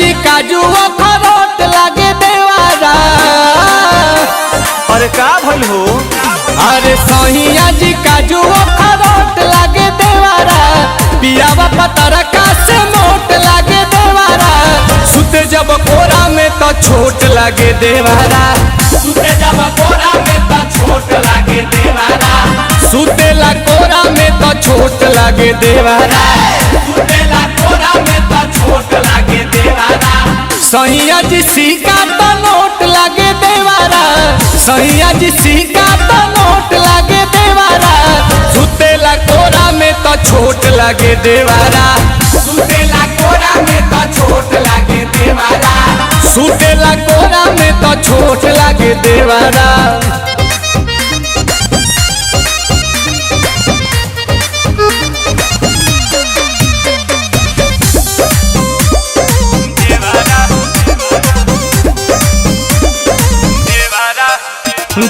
जी काजू अखरोट लागे देवारा। अरे का भइल हो? अरे सहिया जी काजू अखरोट लागे देवारा। पियावा पतरका से मोट लागे देवारा। सुते जब कोरा में तो छोट लागे देवारा। सुते जब कोरा में तो छोट लागे देवारा। सुतेला कोरा में तो छोट लागे देवारा। सुतेला कोरा में तो छोट लागे देवारा। सहिया जी सिक्का तो नोट लागे देवारा। सहिया जी सिक्का तो नोट लागे देवारा। सुतेला कोरा में तो छोट लागे देवारा। सुतेला कोरा में तो छोट लागे देवारा। सुतेला कोरा में तो छोट लागे देवारा।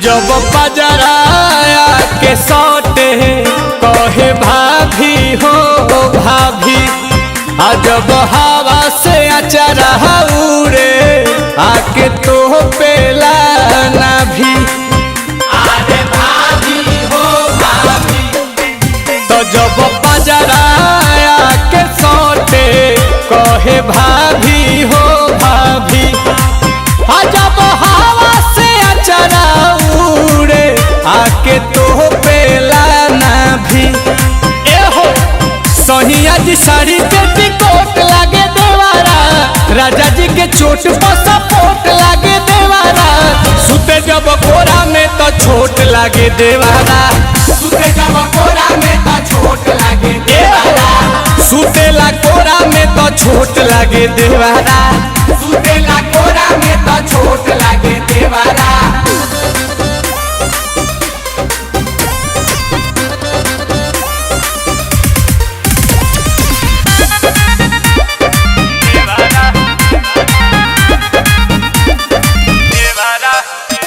जब पजराया के सौटे कहे भाभी हो भाभी। आ जब हवा से अचरा उड़े आके तो पेला ना भी। अरे भाभी हो भाभी। तो जब पजराया के सौटे कहे भाभी हो भाभी। आ जब हवा से अचरा उड़े आके तो पेला ना भी। ए हो सहिया जी साड़ी पे टिकोट लागे देवारा। राजा जी के चोट पर सपोर्ट लागे देवारा। सुते जब कोरा में तो छोट लागे देवारा। सुते जब कोरा में तो छोट लागे देवारा। सुतेला कोरा में तो छोट लागे देवारा। सुतेला कोरा में तो छोट लागे देवारा।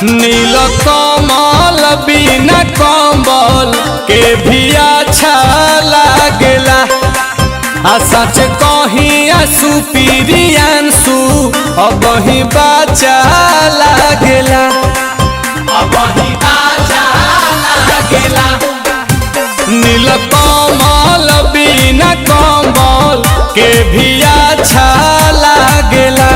नील कमल बिना कम्बल के भी अच्छा लागेला। आ सच कहीं आंसू पीरियांसू अब ही बाचा लागेला। अब ही बाजा लागेला। नील कमल बिना कम्बल के भी अच्छा लागेला।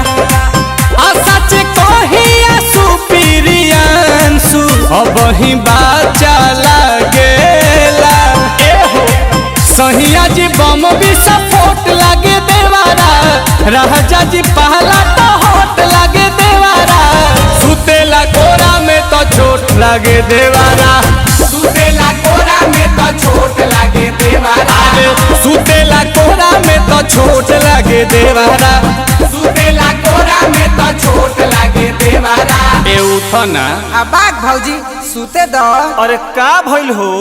आ सच कहीं आंसू पीरियांसू अब ही बाचा लागेला। एहो सहिया जी बम भी सपोर्ट लागे देवारा। राजा जी पहला तो होट लागे देवारा। सुतेला कोरा में तो छोट लागे देवारा। सुतेला कोरा में तो छोट लागे देवारा। सुतेला कोरा में तो छोट लागे देवारा। सुतेला कोरा में तो छोट लागे देवारा। ए उठना बाग भौजी सुते दो। अरे का भइल हो?